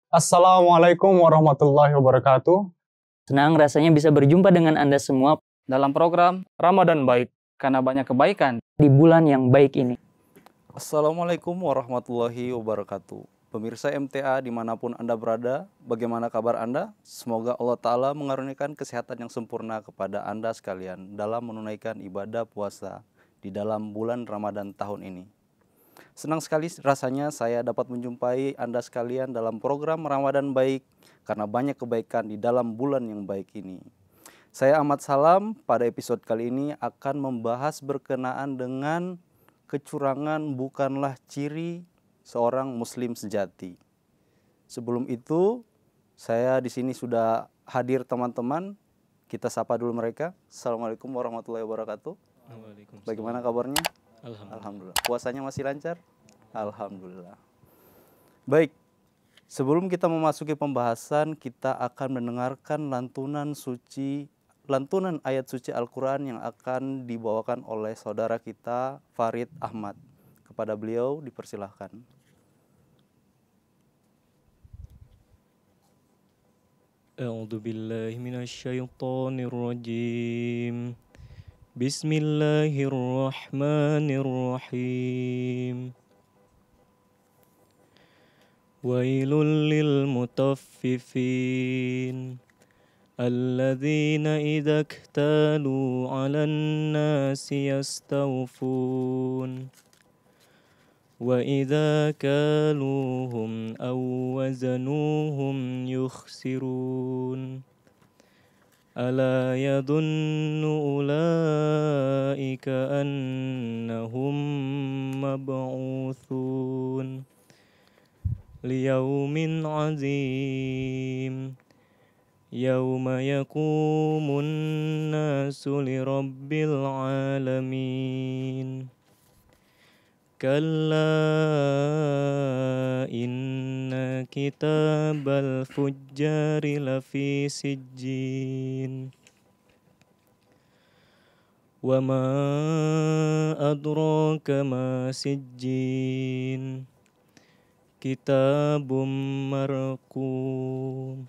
Assalamualaikum warahmatullahi wabarakatuh. Senang rasanya bisa berjumpa dengan Anda semua dalam program Ramadan Baik, karena banyak kebaikan di bulan yang baik ini. Assalamualaikum warahmatullahi wabarakatuh. Pemirsa MTA dimanapun Anda berada, bagaimana kabar Anda? Semoga Allah Ta'ala mengaruniakan kesehatan yang sempurna kepada Anda sekalian dalam menunaikan ibadah puasa di dalam bulan Ramadan tahun ini. Senang sekali rasanya saya dapat menjumpai Anda sekalian dalam program Ramadan Baik karena banyak kebaikan di dalam bulan yang baik ini. Saya Ahmad Salam pada episode kali ini akan membahas berkenaan dengan kecurangan bukanlah ciri seorang muslim sejati. Sebelum itu, saya di sini sudah hadir teman-teman. Kita sapa dulu mereka. Assalamualaikum warahmatullahi wabarakatuh. Bagaimana kabarnya? Alhamdulillah. Puasanya masih lancar? Alhamdulillah. Baik, sebelum kita memasuki pembahasan, kita akan mendengarkan lantunan ayat suci Al-Quran yang akan dibawakan oleh saudara kita Farid Ahmad. Kepada beliau dipersilahkan. A'udzu billahi minasyaitonir rajim. Bismillahirrahmanirrahim. Wailul lil mutaffifin alladzina idza iktalu 'alan nasi yastawfun wa idza kaluhum aw wazanuhum yukhsirun. Ala yadhunnu ulaika annahum mab'utsun liyaumin 'azim yauma yaqumun nasu lirabbil 'alamin. Kalla inna kitabal fujjari lafi sijjin. Wa ma adraka ma sijjin. Kitabum marqum.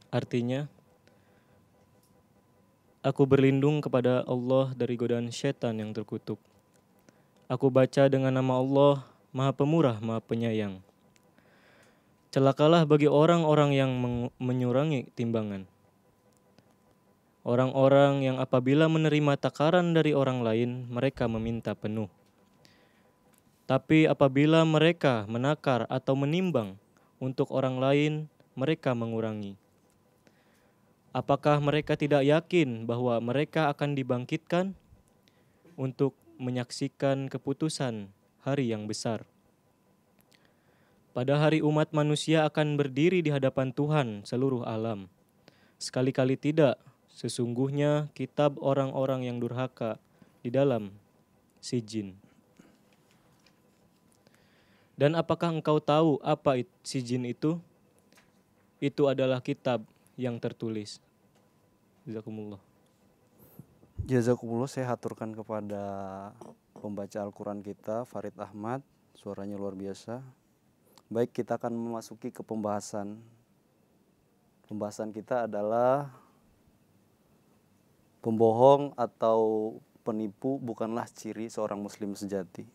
Artinya, aku berlindung kepada Allah dari godaan syaitan yang terkutuk. Aku baca dengan nama Allah, Maha Pemurah, Maha Penyayang. Celakalah bagi orang-orang yang menyurangi timbangan. Orang-orang yang apabila menerima takaran dari orang lain, mereka meminta penuh. Tapi apabila mereka menakar atau menimbang untuk orang lain, mereka mengurangi. Apakah mereka tidak yakin bahwa mereka akan dibangkitkan untuk menyaksikan keputusan hari yang besar? Pada hari umat manusia akan berdiri di hadapan Tuhan seluruh alam. Sekali-kali tidak, sesungguhnya kitab orang-orang yang durhaka di dalam sijin. Dan apakah engkau tahu apa sijin itu? Itu adalah kitab yang tertulis. Jazakumullah. Jazakumullah, saya haturkan kepada pembaca Al-Quran kita, Farid Ahmad. Suaranya luar biasa. Baik, kita akan memasuki ke pembahasan. Pembahasan kita adalah pembohong atau penipu bukanlah ciri seorang muslim sejati.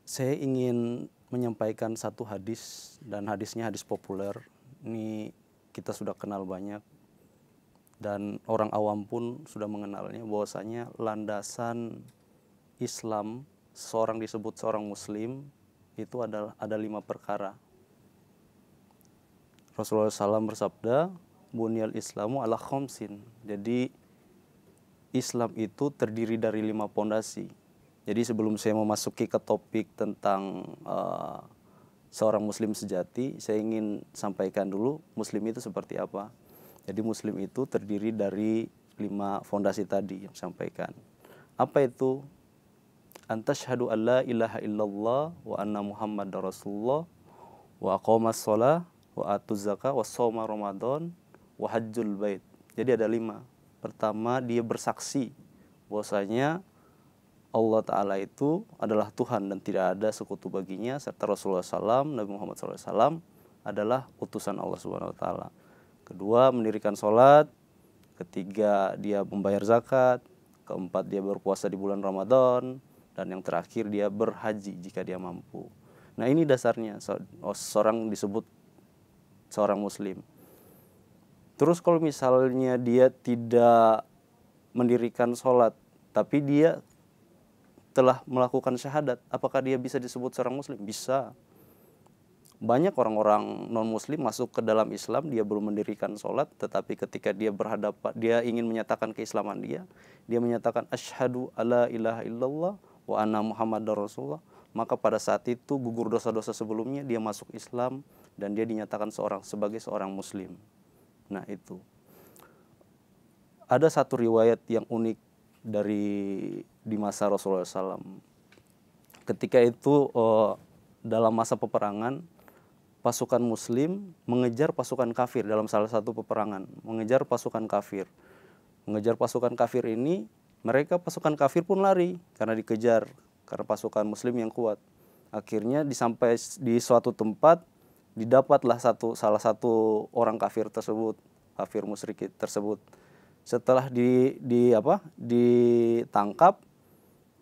Saya ingin menyampaikan satu hadis, dan hadisnya hadis populer. Ini kita sudah kenal banyak, dan orang awam pun sudah mengenalnya, bahwasanya landasan Islam seorang disebut seorang muslim itu ada 5 perkara. Rasulullah SAW bersabda, bunyal islamu ala khamsin. Jadi Islam itu terdiri dari 5 pondasi. Jadi sebelum saya memasuki ke topik tentang seorang muslim sejati, saya ingin sampaikan dulu muslim itu seperti apa. Jadi muslim itu terdiri dari 5 fondasi tadi yang sampaikan. Apa itu? Antasyhadu an la ilaha illallah wa anna muhammadar rasulullah wa aqamas shalah wa atuz zakah wa shauma ramadan wa hajjul bait. Jadi ada 5. Pertama, dia bersaksi bahwasanya Allah Ta'ala itu adalah Tuhan dan tidak ada sekutu baginya, serta Rasulullah SAW, Nabi Muhammad SAW adalah utusan Allah Subhanahu Wa Ta'ala. Kedua, mendirikan sholat. Ketiga, dia membayar zakat. Keempat, dia berpuasa di bulan Ramadan. Dan yang terakhir, dia berhaji jika dia mampu. Nah, ini dasarnya seorang disebut seorang muslim. Terus kalau misalnya dia tidak mendirikan sholat, tapi dia telah melakukan syahadat, apakah dia bisa disebut seorang muslim? Bisa. Banyak orang-orang non-muslim masuk ke dalam Islam, dia belum mendirikan sholat, tetapi ketika dia berhadapan, dia ingin menyatakan keislaman dia menyatakan asyhadu alla ilaha illallah wa anna muhammadar rasulullah, maka pada saat itu gugur dosa-dosa sebelumnya, dia masuk Islam dan dia dinyatakan sebagai seorang muslim. Nah, itu. Ada satu riwayat yang unik di masa Rasulullah SAW. Ketika itu dalam masa peperangan, pasukan muslim mengejar pasukan kafir dalam salah satu peperangan. Mengejar pasukan kafir ini, pasukan kafir pun lari karena dikejar, karena pasukan muslim yang kuat. Akhirnya disampai di suatu tempat, didapatlah salah satu orang kafir musyrik tersebut. Setelah ditangkap,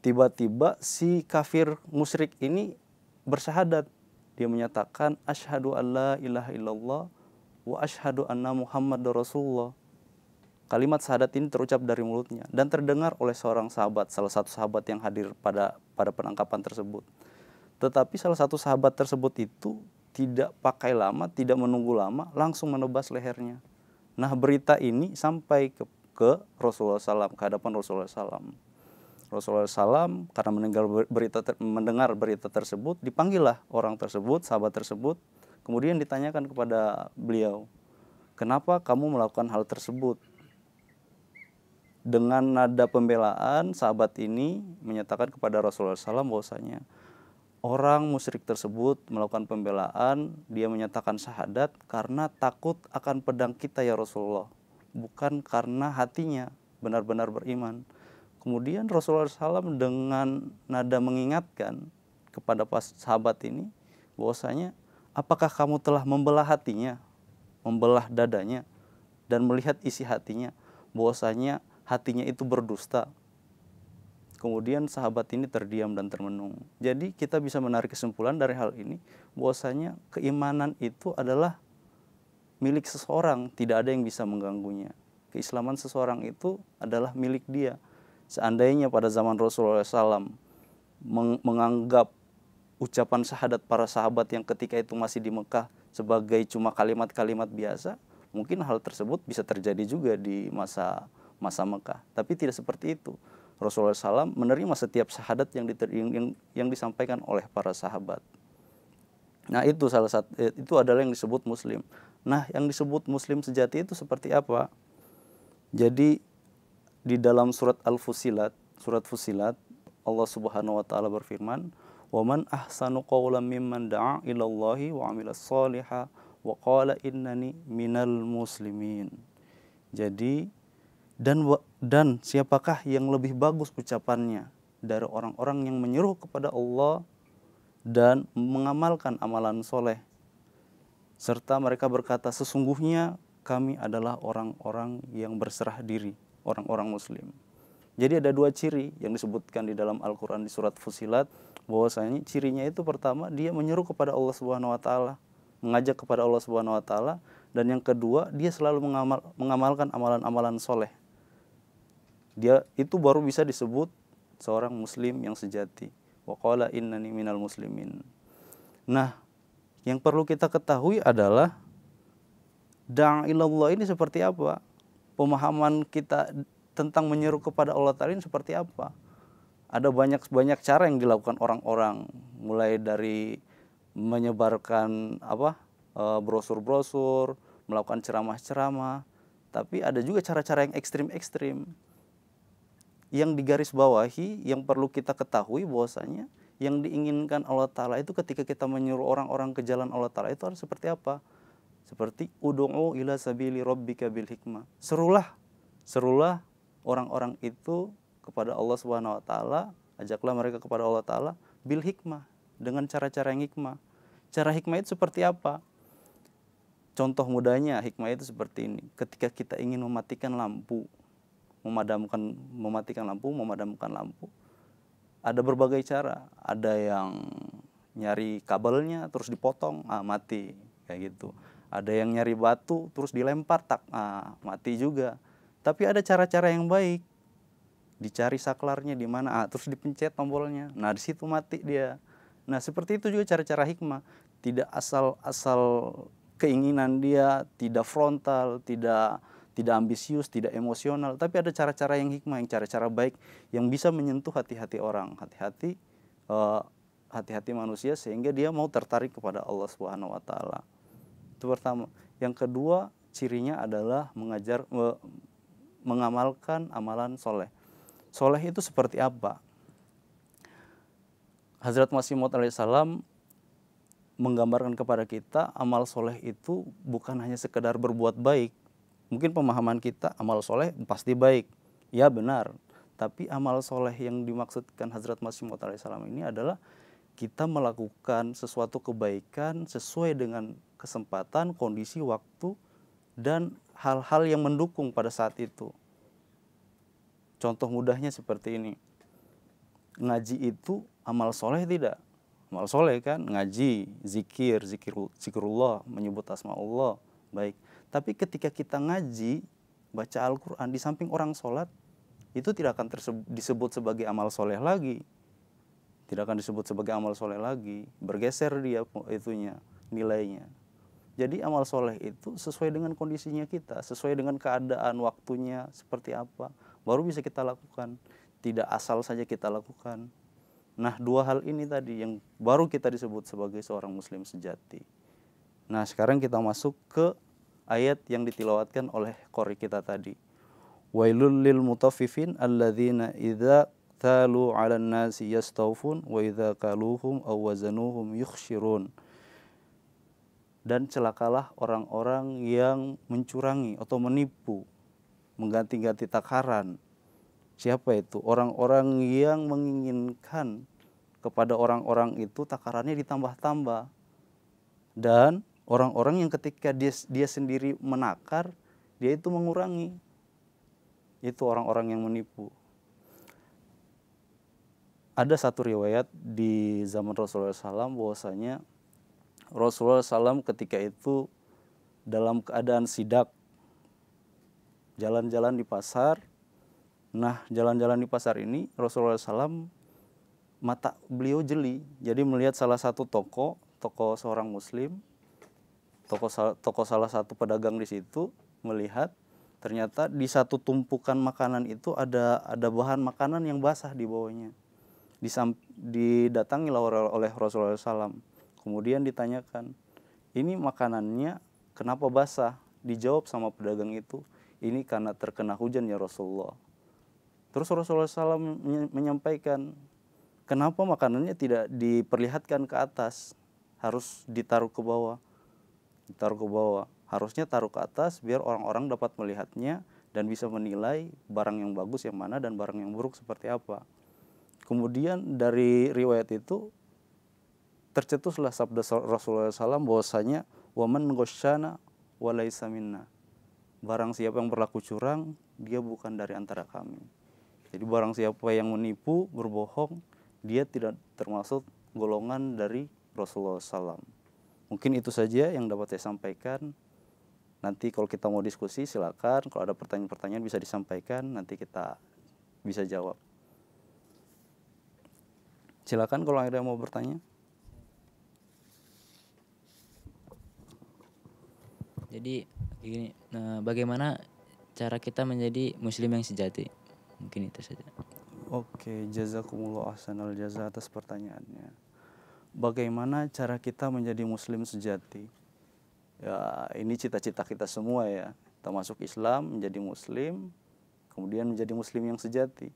tiba-tiba si kafir musyrik ini bersyahadat. Dia menyatakan asyhadu alla ilaha illallah wa asyhadu anna muhammadar rasulullah. Kalimat syahadat ini terucap dari mulutnya dan terdengar oleh seorang sahabat, salah satu sahabat yang hadir pada penangkapan tersebut. Tetapi salah satu sahabat tersebut itu tidak pakai lama, tidak menunggu lama, langsung menebas lehernya. Nah, berita ini sampai ke Rasulullah SAW, ke hadapan Rasulullah SAW. Rasulullah SAW karena mendengar berita tersebut, dipanggillah orang tersebut, sahabat tersebut, kemudian ditanyakan kepada beliau, kenapa kamu melakukan hal tersebut? Dengan nada pembelaan, sahabat ini menyatakan kepada Rasulullah SAW bahwasanya orang musyrik tersebut melakukan pembelaan, dia menyatakan syahadat karena takut akan pedang kita ya Rasulullah, bukan karena hatinya benar-benar beriman. Kemudian Rasulullah SAW dengan nada mengingatkan kepada sahabat ini bahwasanya apakah kamu telah membelah hatinya, membelah dadanya dan melihat isi hatinya, bahwasanya hatinya itu berdusta. Kemudian sahabat ini terdiam dan termenung. Jadi kita bisa menarik kesimpulan dari hal ini bahwasanya keimanan itu adalah milik seseorang, tidak ada yang bisa mengganggunya. Keislaman seseorang itu adalah milik dia. Seandainya pada zaman Rasulullah SAW menganggap ucapan syahadat para sahabat yang ketika itu masih di Mekah sebagai cuma kalimat-kalimat biasa, mungkin hal tersebut bisa terjadi juga di masa Mekah. Tapi tidak seperti itu. Rasulullah SAW menerima setiap syahadat yang disampaikan oleh para sahabat. Nah, itu adalah yang disebut muslim. Nah, yang disebut muslim sejati itu seperti apa? Jadi di dalam surat Al-Fusilat, Allah Subhanahu wa taala berfirman, "Wa man ahsanu qawlan mimman da'a ilallahi wa 'amilas shalihan wa qala innani minal muslimin." Jadi dan siapakah yang lebih bagus ucapannya dari orang-orang yang menyeru kepada Allah dan mengamalkan amalan soleh, serta mereka berkata sesungguhnya kami adalah orang-orang yang berserah diri, orang-orang muslim. Jadi ada dua ciri yang disebutkan di dalam Al-Quran di surat Fusilat, bahwasanya cirinya itu pertama, dia menyeru kepada Allah Subhanahu wa taala, mengajak kepada Allah Subhanahu wa taala, dan yang kedua, dia selalu mengamalkan amalan-amalan soleh. Dia itu baru bisa disebut seorang muslim yang sejati. Wa qala innani minal muslimin. Nah, yang perlu kita ketahui adalah da'a ilallah ini seperti apa? Pemahaman kita tentang menyeru kepada Allah Ta'ala ini seperti apa? Ada banyak cara yang dilakukan orang-orang, mulai dari menyebarkan brosur-brosur, melakukan ceramah-ceramah, tapi ada juga cara-cara yang ekstrim-ekstrim. Yang digarisbawahi, yang perlu kita ketahui bahwasanya yang diinginkan Allah Ta'ala itu ketika kita menyuruh orang-orang ke jalan Allah Ta'ala itu harus seperti apa? Seperti ud'u ila sabili rabbika bil hikmah. Serulah orang-orang itu kepada Allah Subhanahu wa taala Ajaklah mereka kepada Allah Ta'ala bil hikmah, dengan cara-cara yang hikmah. Cara hikmah itu seperti apa? Contoh mudahnya hikmah itu seperti ini. Ketika kita ingin mematikan lampu, memadamkan lampu, ada berbagai cara. Ada yang nyari kabelnya terus dipotong, mati, kayak gitu. Ada yang nyari batu terus dilempar, mati juga. Tapi ada cara-cara yang baik. Dicari saklarnya di mana, terus dipencet tombolnya. Nah, di situ mati dia. Nah, seperti itu juga cara-cara hikmah. Tidak asal keinginan dia, tidak frontal, tidak ambisius, tidak emosional, tapi ada cara-cara yang hikmah, yang cara-cara baik yang bisa menyentuh hati-hati orang, hati-hati manusia sehingga dia mau tertarik kepada Allah Subhanahu wa taala. Itu pertama. Yang kedua, cirinya adalah mengamalkan amalan soleh. Soleh itu seperti apa? Hazrat Masih Maud alaihissalam menggambarkan kepada kita amal soleh itu bukan hanya sekedar berbuat baik. Mungkin pemahaman kita amal soleh pasti baik, ya benar. Tapi amal soleh yang dimaksudkan Hazrat Masih Maud alaihissalam ini adalah kita melakukan sesuatu kebaikan sesuai dengan kesempatan, kondisi, waktu, dan hal-hal yang mendukung pada saat itu. Contoh mudahnya seperti ini. Ngaji itu amal soleh tidak? Amal soleh kan, ngaji, zikrullah, menyebut asma Allah, baik. Tapi ketika kita ngaji, baca Al-Quran, di samping orang sholat, itu tidak akan disebut sebagai amal soleh lagi. Tidak akan disebut sebagai amal soleh lagi. Bergeser dia itunya, nilainya. Jadi amal soleh itu sesuai dengan kondisinya kita, sesuai dengan keadaan waktunya seperti apa, baru bisa kita lakukan. Tidak asal saja kita lakukan. Nah, dua hal ini tadi yang baru kita disebut sebagai seorang muslim sejati. Nah, sekarang kita masuk ke ayat yang ditilawatkan oleh qori kita tadi. Wailul lil mutaffifin alladzina idza talu 'alan nasi yastawfun wa idza kaluhum aw wazanuhum yukhshirun. Dan celakalah orang-orang yang mencurangi atau menipu, mengganti-ganti takaran. Siapa itu? Orang-orang yang menginginkan kepada orang-orang itu takarannya ditambah-tambah. Dan orang-orang yang ketika dia sendiri menakar, dia itu mengurangi. Itu orang-orang yang menipu. Ada satu riwayat di zaman Rasulullah SAW bahwasanya Rasulullah SAW ketika itu dalam keadaan sidak, jalan-jalan di pasar. Nah, jalan-jalan di pasar ini Rasulullah SAW mata beliau jeli. Jadi melihat salah satu toko seorang muslim, toko salah satu pedagang di situ, melihat ternyata di satu tumpukan makanan itu ada bahan makanan yang basah di bawahnya. Didatangi oleh Rasulullah SAW. Kemudian ditanyakan, ini makanannya kenapa basah? Dijawab sama pedagang itu, ini karena terkena hujan ya Rasulullah. Terus Rasulullah SAW menyampaikan, kenapa makanannya tidak diperlihatkan ke atas, harus ditaruh ke bawah. Harusnya taruh ke atas biar orang-orang dapat melihatnya dan bisa menilai barang yang bagus yang mana dan barang yang buruk seperti apa. Kemudian dari riwayat itu tercetuslah sabda Rasulullah SAW bahwasanya waman ghasyana walaysa minna. Barang siapa yang berlaku curang, dia bukan dari antara kami. Jadi barang siapa yang menipu, berbohong, dia tidak termasuk golongan dari Rasulullah SAW. Mungkin itu saja yang dapat saya sampaikan. Nanti kalau kita mau diskusi silakan. Kalau ada pertanyaan-pertanyaan bisa disampaikan, nanti kita bisa jawab. Silakan kalau ada yang mau bertanya. Jadi gini, bagaimana cara kita menjadi muslim yang sejati? Mungkin itu saja. Oke, jazakumullah ahsanal jaza atas pertanyaannya. Bagaimana cara kita menjadi muslim sejati? Ya, ini cita-cita kita semua ya. Kita masuk Islam, menjadi muslim, kemudian menjadi muslim yang sejati.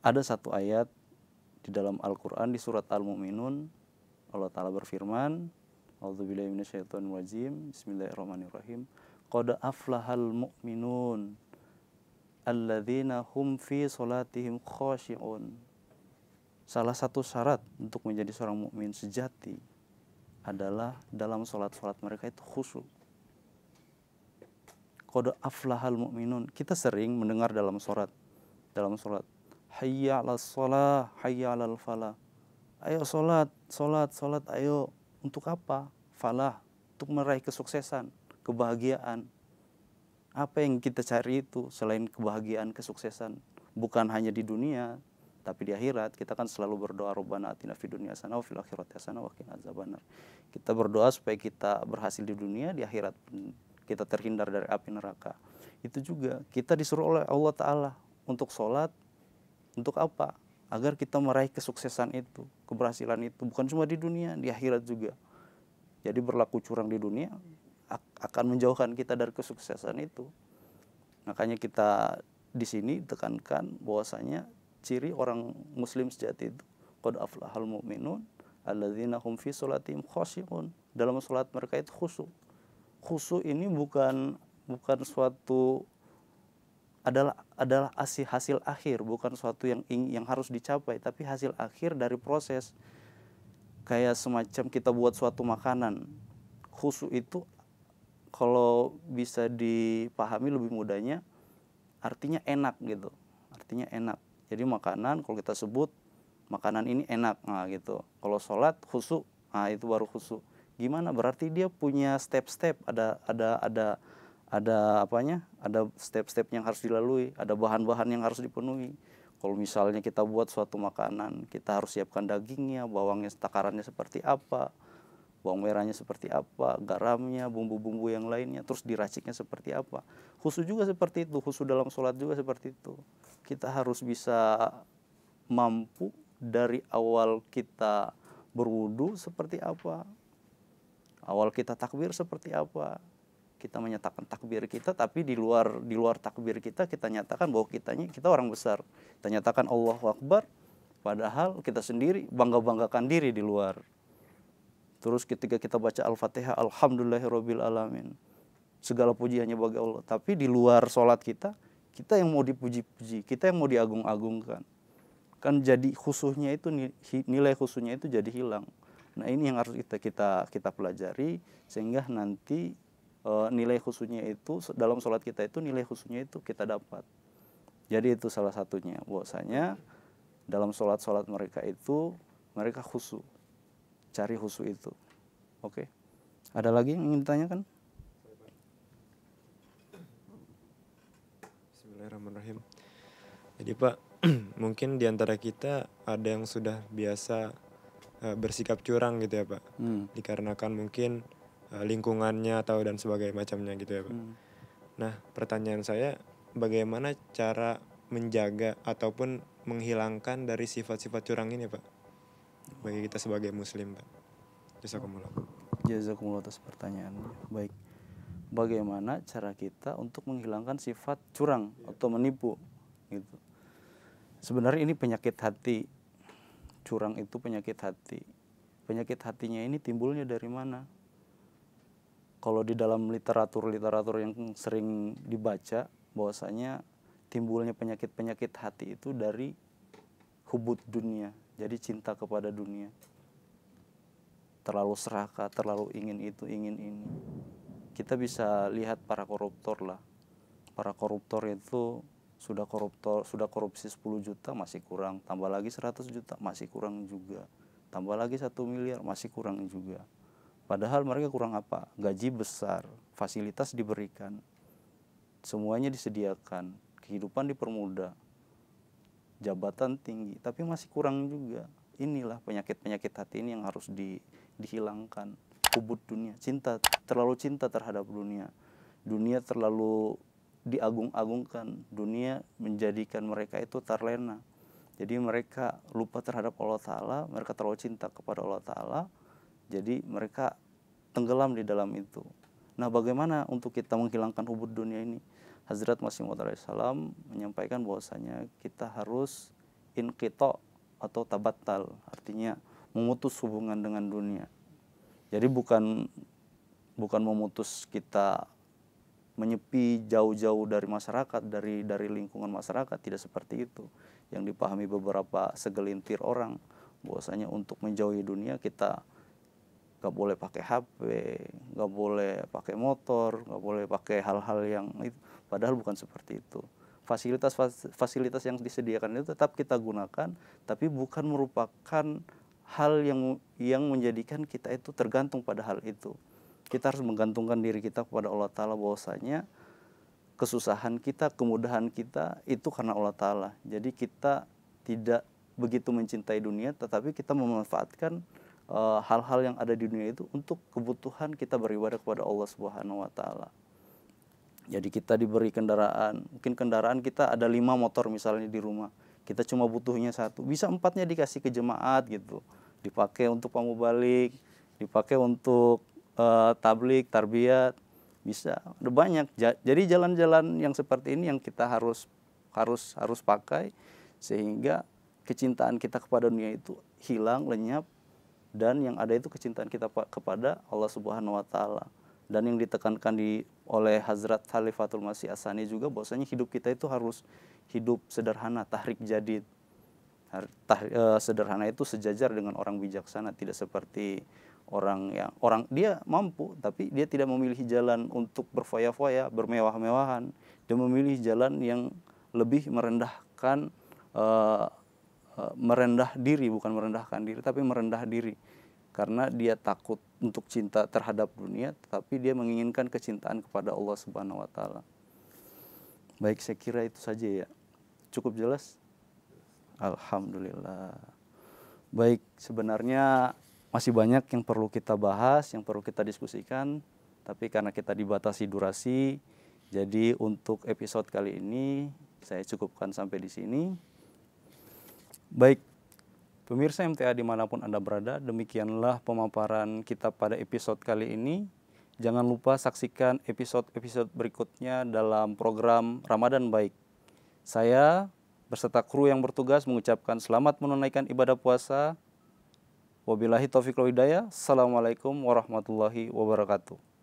Ada satu ayat di dalam Al-Quran di surat Al-Mu'minun, Allah Ta'ala berfirman, A'udzubillahi minasyaitonirrajim, Bismillahirrahmanirrahim, Qad aflahal mu'minun, alladzina hum fi sholatihim khashi'un. Salah satu syarat untuk menjadi seorang mukmin sejati adalah dalam sholat-sholat mereka itu khusyuk. Qad aflahal mu'minun. Kita sering mendengar dalam sholat, hayya 'alas shalah, hayya 'alal falah. Ayo sholat, ayo. Untuk apa? Falah, untuk meraih kesuksesan, kebahagiaan. Apa yang kita cari itu selain kebahagiaan, kesuksesan? Bukan hanya di dunia, tapi di akhirat. Kita kan selalu berdoa, Rabbana atina fid dunya hasanah wa fil akhirati hasanah wa qina adzabannar. Kita berdoa supaya kita berhasil di dunia, di akhirat kita terhindar dari api neraka. Itu juga kita disuruh oleh Allah Ta'ala untuk sholat. Untuk apa? Agar kita meraih kesuksesan itu, keberhasilan itu. Bukan cuma di dunia, di akhirat juga. Jadi berlaku curang di dunia akan menjauhkan kita dari kesuksesan itu. Makanya kita di sini tekankan bahwasanya ciri orang muslim sejati itu qad aflahal mu'minun alladzina hum fi sholatihim khashi'un. Dalam sholat mereka itu khusyuk. Khusyuk ini bukan suatu adalah hasil akhir, bukan suatu yang harus dicapai, tapi hasil akhir dari proses. Kayak semacam kita buat suatu makanan. Khusyuk itu kalau bisa dipahami lebih mudahnya artinya enak gitu. Artinya enak. Jadi makanan kalau kita sebut makanan ini enak, nah gitu. Kalau sholat khusyuk, nah itu baru khusyuk. Gimana? Berarti dia punya step-step, ada apanya? Ada step-step yang harus dilalui, ada bahan-bahan yang harus dipenuhi. Kalau misalnya kita buat suatu makanan, kita harus siapkan dagingnya, bawangnya takarannya seperti apa, bawang merahnya seperti apa, garamnya, bumbu-bumbu yang lainnya, terus diraciknya seperti apa. Khusyuk juga seperti itu, khusyuk dalam sholat juga seperti itu. Kita harus bisa mampu dari awal kita berwudu seperti apa, awal kita takbir seperti apa. Kita menyatakan takbir kita, tapi di luar takbir kita nyatakan bahwa kita orang besar. Kita nyatakan Allahu Akbar, padahal kita sendiri bangga-banggakan diri di luar. Terus ketika kita baca Al-Fatihah, Alhamdulillahirabbil alamin. Segala puji hanya bagi Allah. Tapi di luar sholat kita yang mau dipuji-puji, kita yang mau diagung-agungkan. Kan jadi khusyuknya itu, nilai khusyuknya itu jadi hilang. Nah ini yang harus kita pelajari, sehingga nanti nilai khusyuknya itu dalam sholat kita itu, nilai khusyuknya itu kita dapat. Jadi itu salah satunya, bahwasanya dalam sholat mereka itu mereka khusyuk, cari khusyuk itu. Oke, ada lagi yang ingin ditanyakan? Bismillahirrahmanirrahim. Jadi Pak, mungkin diantara kita ada yang sudah biasa bersikap curang gitu ya Pak, dikarenakan mungkin lingkungannya atau dan sebagainya macamnya gitu ya Pak. Nah pertanyaan saya, bagaimana cara menjaga ataupun menghilangkan dari sifat-sifat curang ini Pak, bagi kita sebagai muslim Pak? Jazakumullah atas pertanyaannya. Baik, bagaimana cara kita untuk menghilangkan sifat curang atau menipu gitu. Sebenarnya ini penyakit hati. Curang itu penyakit hati. Penyakit hatinya ini timbulnya dari mana? Kalau di dalam literatur yang sering dibaca, bahwasanya timbulnya penyakit hati itu dari hubud dunia, jadi cinta kepada dunia. Terlalu serakah, terlalu ingin itu, ingin ini. Kita bisa lihat para koruptor lah. Para koruptor itu sudah korupsi 10 juta masih kurang, tambah lagi 100 juta masih kurang juga, tambah lagi 1 miliar masih kurang juga. Padahal mereka kurang apa? Gaji besar, fasilitas diberikan, semuanya disediakan, kehidupan dipermudah, jabatan tinggi, tapi masih kurang juga. Inilah penyakit hati ini yang harus dihilangkan. Hubud dunia, terlalu cinta terhadap dunia. Dunia terlalu diagung-agungkan, dunia menjadikan mereka itu terlena. Jadi mereka lupa terhadap Allah Ta'ala, mereka terlalu cinta kepada Allah Ta'ala, jadi mereka tenggelam di dalam itu. Nah bagaimana untuk kita menghilangkan hubud dunia ini? Hazrat Masih Maud alaihissalam menyampaikan bahwasanya kita harus inqita atau tabattal, artinya memutus hubungan dengan dunia. Jadi bukan memutus kita menyepi jauh-jauh dari masyarakat, dari lingkungan masyarakat. Tidak seperti itu yang dipahami beberapa segelintir orang, bahwasanya untuk menjauhi dunia kita gak boleh pakai HP, gak boleh pakai motor, gak boleh pakai hal-hal yang itu. Padahal bukan seperti itu. Fasilitas yang disediakan itu tetap kita gunakan, tapi bukan merupakan hal yang menjadikan kita itu tergantung pada hal itu. Kita harus menggantungkan diri kita kepada Allah Ta'ala, bahwasanya kesusahan kita, kemudahan kita itu karena Allah Ta'ala. Jadi kita tidak begitu mencintai dunia, tetapi kita memanfaatkan hal-hal yang ada di dunia itu untuk kebutuhan kita beribadah kepada Allah Subhanahu wa Ta'ala. Jadi kita diberi kendaraan, mungkin kendaraan kita ada 5 motor misalnya di rumah, kita cuma butuhnya 1, bisa 4-nya dikasih ke jemaat gitu, dipakai untuk pamubalik, dipakai untuk tablik, tarbiyat, bisa, ada banyak. Jadi jalan-jalan yang seperti ini yang kita harus pakai, sehingga kecintaan kita kepada dunia itu hilang, lenyap, dan yang ada itu kecintaan kita kepada Allah Subhanahu wa Ta'ala. Dan yang ditekankan oleh Hazrat Khalifatul Masih As-Sani juga, bahwasanya hidup kita itu harus hidup sederhana, tahrik jadid. Sederhana itu sejajar dengan orang bijaksana, tidak seperti orang dia mampu tapi dia tidak memilih jalan untuk berfoya-foya, bermewah-mewahan. Dia memilih jalan yang lebih merendahkan, merendah diri, bukan merendahkan diri tapi merendah diri, karena dia takut untuk cinta terhadap dunia, tetapi dia menginginkan kecintaan kepada Allah Subhanahu wa Ta'ala. Baik, saya kira itu saja ya. Cukup jelas? Alhamdulillah. Baik, sebenarnya masih banyak yang perlu kita bahas, yang perlu kita diskusikan, tapi karena kita dibatasi durasi, jadi untuk episode kali ini saya cukupkan sampai di sini. Baik, pemirsa MTA dimanapun Anda berada, demikianlah pemaparan kita pada episode kali ini. Jangan lupa saksikan episode-episode berikutnya dalam program Ramadan Baik. Saya beserta kru yang bertugas mengucapkan selamat menunaikan ibadah puasa. Wabillahi taufiq wal hidayah. Assalamualaikum warahmatullahi wabarakatuh.